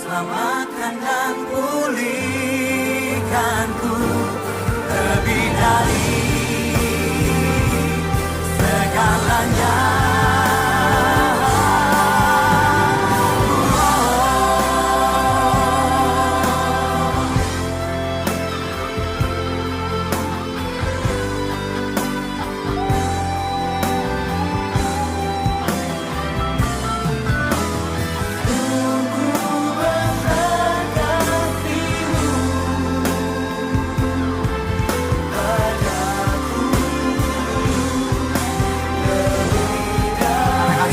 Selamatkan dan pulihkanku lebih dari segalanya.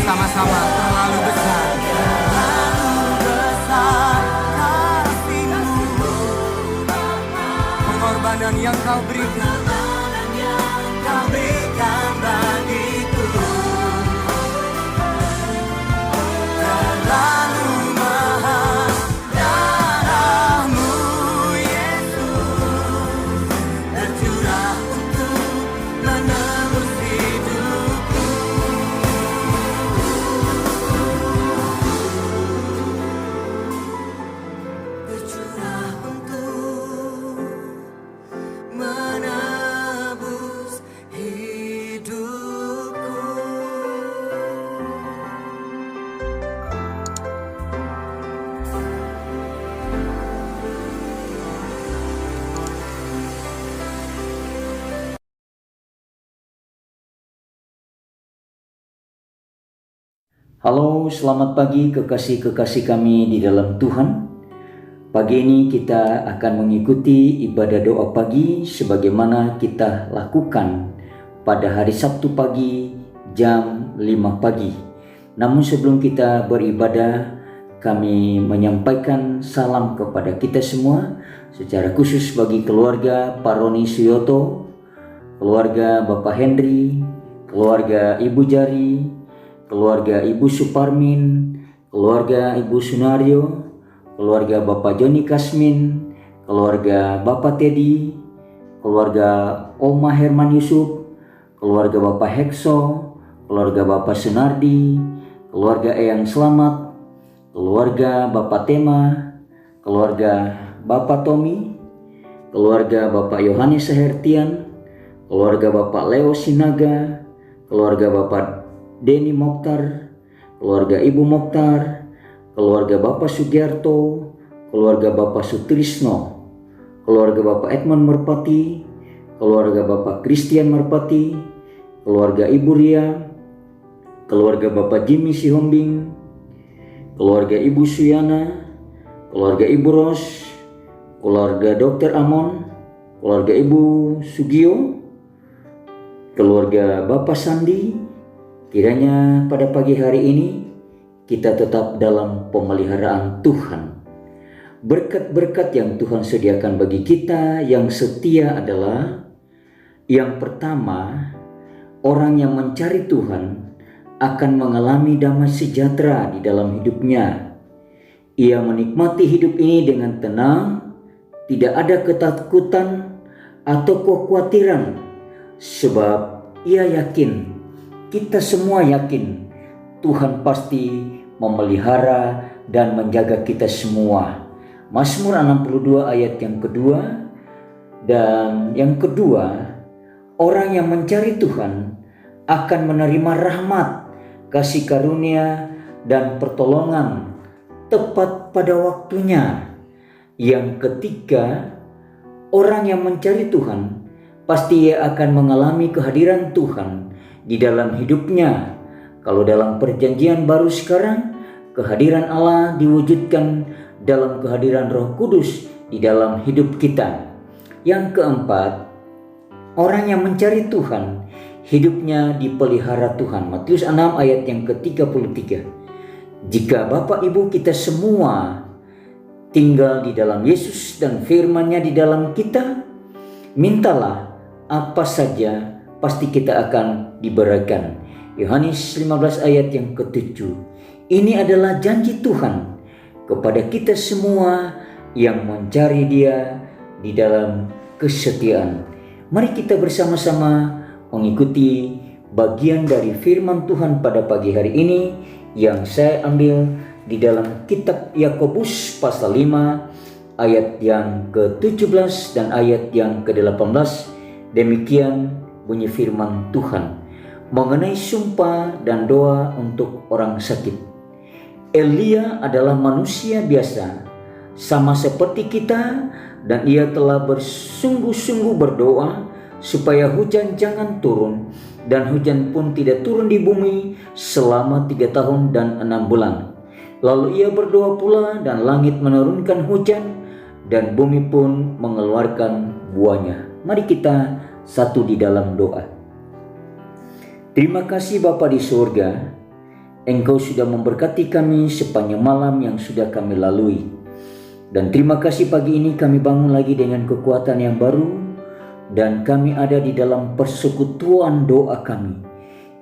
Sama-sama terlalu besar kasih-Mu, pengorbanan yang Kau berikan bagiku. Terlalu mahal darah-Mu, Yesus, tercurah untuk menebus hidupku. Tercurah untuk menebus hidupku. Halo, selamat pagi kekasih-kekasih kami di dalam Tuhan. Pagi ini kita akan mengikuti ibadah doa pagi sebagaimana kita lakukan pada hari Sabtu pagi jam 5 pagi. Namun sebelum kita beribadah, kami menyampaikan salam kepada kita semua, secara khusus bagi keluarga Pak Roni Suyoto, keluarga Bapak Henry, keluarga Ibu Jari, keluarga Ibu Suparmin, keluarga Ibu Sunario, keluarga Bapak Joni Kasmin, keluarga Bapak Teddy, keluarga Oma Herman Yusuf, keluarga Bapak Hekso, keluarga Bapak Sunardi, keluarga Eyang Selamat, keluarga Bapak Tema, keluarga Bapak Tommy, keluarga Bapak Yohanes Sehertian, keluarga Bapak Leo Sinaga, keluarga Bapak Denny Mokhtar, keluarga Ibu Mokhtar, keluarga Bapak Sugiarto, keluarga Bapak Sutrisno, keluarga Bapak Edmond Merpati, keluarga Bapak Christian Merpati, keluarga Ibu Ria, keluarga Bapak Jimmy Sihombing, keluarga Ibu Suyana, keluarga Ibu Ros, keluarga Dr. Amon, keluarga Ibu Sugio, keluarga Bapak Sandi. Kiranya pada pagi hari ini kita tetap dalam pemeliharaan Tuhan. Berkat-berkat yang Tuhan sediakan bagi kita yang setia adalah, yang pertama, orang yang mencari Tuhan akan mengalami damai sejahtera di dalam hidupnya. Ia menikmati hidup ini dengan tenang, tidak ada ketakutan atau kekhawatiran, sebab ia yakin, kita semua yakin, Tuhan pasti memelihara dan menjaga kita semua. Mazmur 62 ayat yang kedua. Dan yang kedua, orang yang mencari Tuhan akan menerima rahmat, kasih karunia, dan pertolongan tepat pada waktunya. Yang ketiga, orang yang mencari Tuhan pasti ia akan mengalami kehadiran Tuhan di dalam hidupnya. Kalau dalam perjanjian baru sekarang, kehadiran Allah diwujudkan dalam kehadiran Roh Kudus di dalam hidup kita. Yang keempat, orang yang mencari Tuhan hidupnya dipelihara Tuhan. Matius 6 ayat yang ke-33. Jika Bapak Ibu kita semua tinggal di dalam Yesus dan firman-Nya di dalam kita, mintalah apa saja pasti kita akan diberikan. Yohanes 15 ayat yang ke-7. Ini adalah janji Tuhan kepada kita semua yang mencari Dia di dalam kesetiaan. Mari kita bersama-sama mengikuti bagian dari firman Tuhan pada pagi hari ini yang saya ambil di dalam kitab Yakobus pasal 5 ayat yang ke-17 dan ayat yang ke-18. Demikian bunyi firman Tuhan mengenai sumpah dan doa untuk orang sakit. Elia adalah manusia biasa, sama seperti kita, dan ia telah bersungguh-sungguh berdoa supaya hujan jangan turun, dan hujan pun tidak turun di bumi selama 3 tahun dan 6 bulan. Lalu ia berdoa pula, dan langit menurunkan hujan, dan bumi pun mengeluarkan buahnya. Mari kita satu di dalam doa. Terima kasih Bapa di surga, Engkau sudah memberkati kami sepanjang malam yang sudah kami lalui. Dan terima kasih pagi ini kami bangun lagi dengan kekuatan yang baru, dan kami ada di dalam persekutuan doa kami.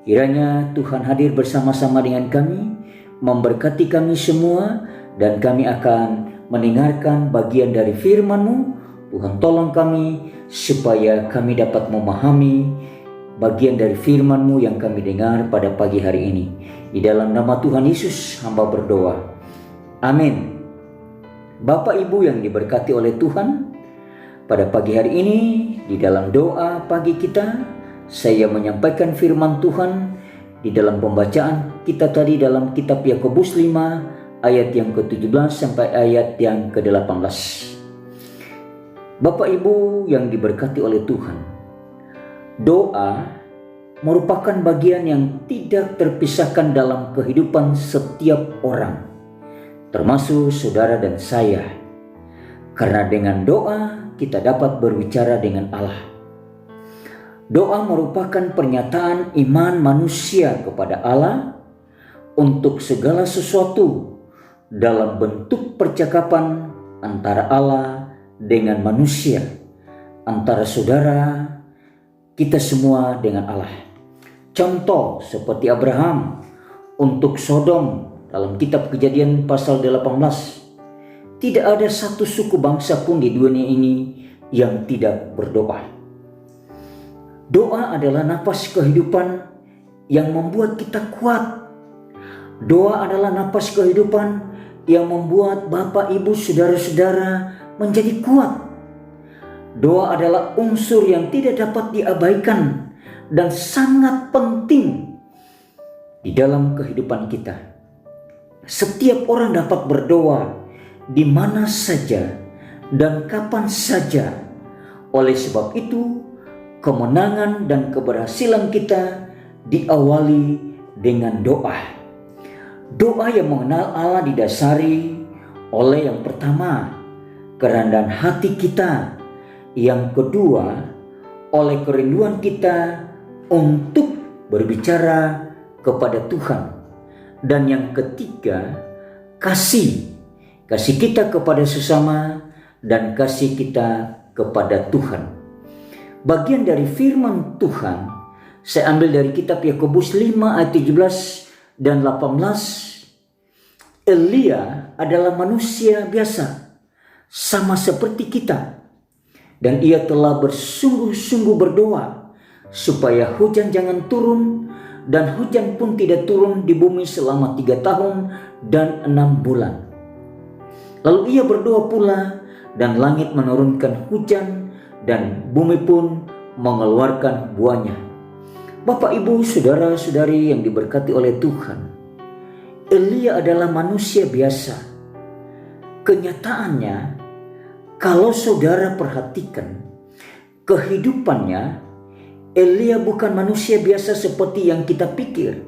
Kiranya Tuhan hadir bersama-sama dengan kami, memberkati kami semua, dan kami akan mendengarkan bagian dari firman-Mu. Tuhan tolong kami supaya kami dapat memahami bagian dari firman-Mu yang kami dengar pada pagi hari ini. Di dalam nama Tuhan Yesus hamba berdoa. Amin. Bapak Ibu yang diberkati oleh Tuhan, pada pagi hari ini di dalam doa pagi kita, saya menyampaikan firman Tuhan di dalam pembacaan kita tadi dalam kitab Yakobus 5 ayat yang ke-17 sampai ayat yang ke-18. Bapak Ibu yang diberkati oleh Tuhan, doa merupakan bagian yang tidak terpisahkan dalam kehidupan setiap orang, termasuk saudara dan saya. Karena dengan doa kita dapat berbicara dengan Allah. Doa merupakan pernyataan iman manusia kepada Allah untuk segala sesuatu, dalam bentuk percakapan antara Allah dengan manusia, antara saudara kita semua dengan Allah. Contoh seperti Abraham untuk Sodom dalam kitab Kejadian pasal 18. Tidak ada satu suku bangsa pun di dunia ini yang tidak berdoa. Doa adalah napas kehidupan yang membuat kita kuat. Doa adalah napas kehidupan yang membuat Bapak, Ibu, saudara-saudara menjadi kuat. Doa adalah unsur yang tidak dapat diabaikan dan sangat penting di dalam kehidupan kita. Setiap orang dapat berdoa di mana saja dan kapan saja. Oleh sebab itu, kemenangan dan keberhasilan kita diawali dengan doa. Doa yang mengenal Allah didasari oleh yang pertama, kerendahan hati kita. Yang kedua, oleh kerinduan kita untuk berbicara kepada Tuhan. Dan yang ketiga, kasih kita kepada sesama dan kasih kita kepada Tuhan. Bagian dari firman Tuhan saya ambil dari kitab Yakobus 5 ayat 17 dan 18. Elia adalah manusia biasa, sama seperti kita. Dan ia telah bersungguh-sungguh berdoa supaya hujan jangan turun, dan hujan pun tidak turun di bumi selama 3 tahun dan 6 bulan. Lalu ia berdoa pula, dan langit menurunkan hujan, dan bumi pun mengeluarkan buahnya. Bapak, Ibu, saudara-saudari yang diberkati oleh Tuhan, Elia adalah manusia biasa. Kenyataannya, kalau saudara perhatikan kehidupannya, Elia bukan manusia biasa seperti yang kita pikir.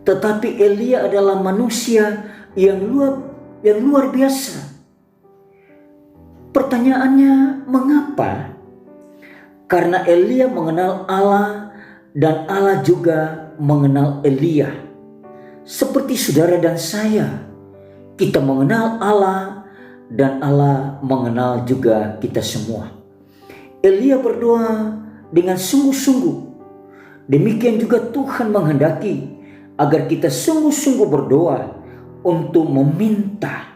Tetapi Elia adalah manusia yang luar biasa. Pertanyaannya, mengapa? Karena Elia mengenal Allah dan Allah juga mengenal Elia. Seperti saudara dan saya, kita mengenal Allah dan Allah mengenal juga kita semua. Elia berdoa dengan sungguh-sungguh. Demikian juga Tuhan menghendaki agar kita sungguh-sungguh berdoa untuk meminta.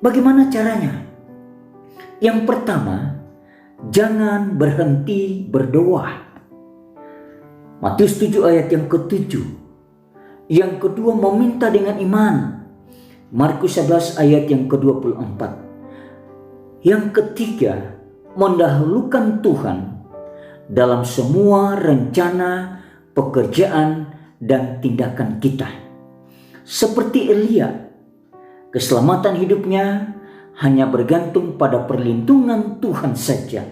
Bagaimana caranya? Yang pertama, jangan berhenti berdoa. Matius 7 ayat yang ke-7. Yang kedua, meminta dengan iman. Markus 11 ayat yang ke-24. Yang ketiga, mendahulukan Tuhan dalam semua rencana, pekerjaan, dan tindakan kita. Seperti Elia, keselamatan hidupnya hanya bergantung pada perlindungan Tuhan saja.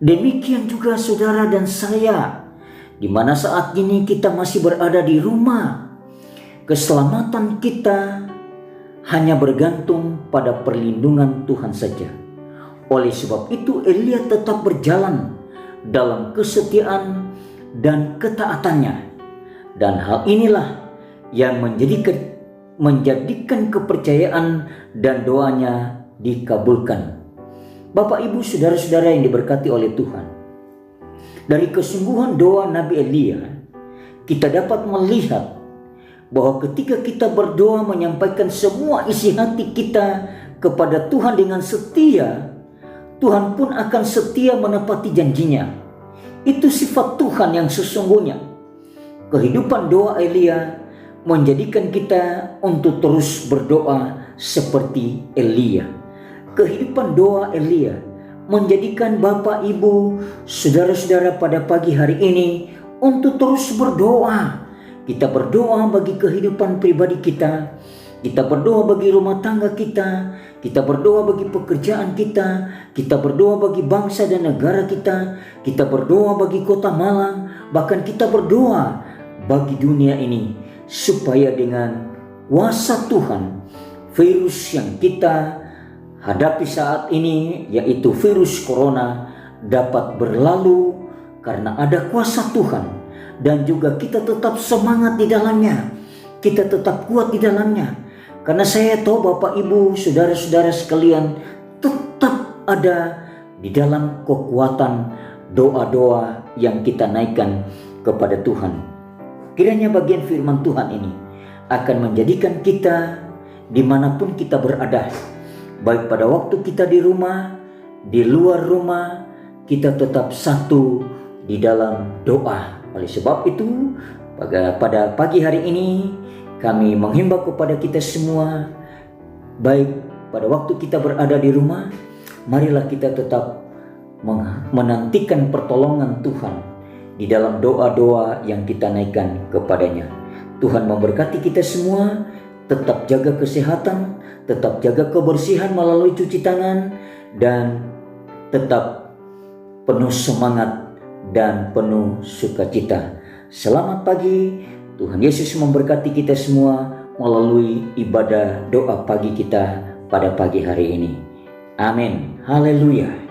Demikian juga saudara dan saya, di mana saat ini kita masih berada di rumah. Keselamatan kita hanya bergantung pada perlindungan Tuhan saja. Oleh sebab itu Elia tetap berjalan dalam kesetiaan dan ketaatannya. Dan hal inilah yang menjadikan kepercayaan dan doanya dikabulkan. Bapak, Ibu, saudara-saudara yang diberkati oleh Tuhan, dari kesungguhan doa Nabi Elia, kita dapat melihat bahwa ketika kita berdoa menyampaikan semua isi hati kita kepada Tuhan dengan setia, Tuhan pun akan setia menepati janjinya. Itu sifat Tuhan yang sesungguhnya. Kehidupan doa Elia menjadikan kita untuk terus berdoa seperti Elia. Kehidupan doa Elia menjadikan Bapak, Ibu, saudara-saudara pada pagi hari ini untuk terus berdoa. Kita berdoa bagi kehidupan pribadi kita, kita berdoa bagi rumah tangga kita berdoa bagi pekerjaan kita berdoa bagi bangsa dan negara kita berdoa bagi kota Malang, bahkan kita berdoa bagi dunia ini, supaya dengan kuasa Tuhan, virus yang kita hadapi saat ini, yaitu virus corona, dapat berlalu karena ada kuasa Tuhan. Dan juga kita tetap semangat di dalamnya, kita tetap kuat di dalamnya, Karena saya tahu Bapak Ibu, saudara-saudara sekalian tetap ada di dalam kekuatan doa-doa yang kita naikkan kepada Tuhan. Kiranya bagian firman Tuhan ini akan menjadikan kita dimanapun kita berada, baik pada waktu kita di rumah, di luar rumah, kita tetap satu di dalam doa. Oleh sebab itu, pada pagi hari ini kami menghimbau kepada kita semua, baik pada waktu kita berada di rumah, marilah kita tetap menantikan pertolongan Tuhan di dalam doa-doa yang kita naikkan kepadanya. Tuhan memberkati kita semua, tetap jaga kesehatan, tetap jaga kebersihan melalui cuci tangan, dan tetap penuh semangat dan penuh sukacita. Selamat pagi, Tuhan Yesus memberkati kita semua melalui ibadah doa pagi kita pada pagi hari ini. Amin. Haleluya.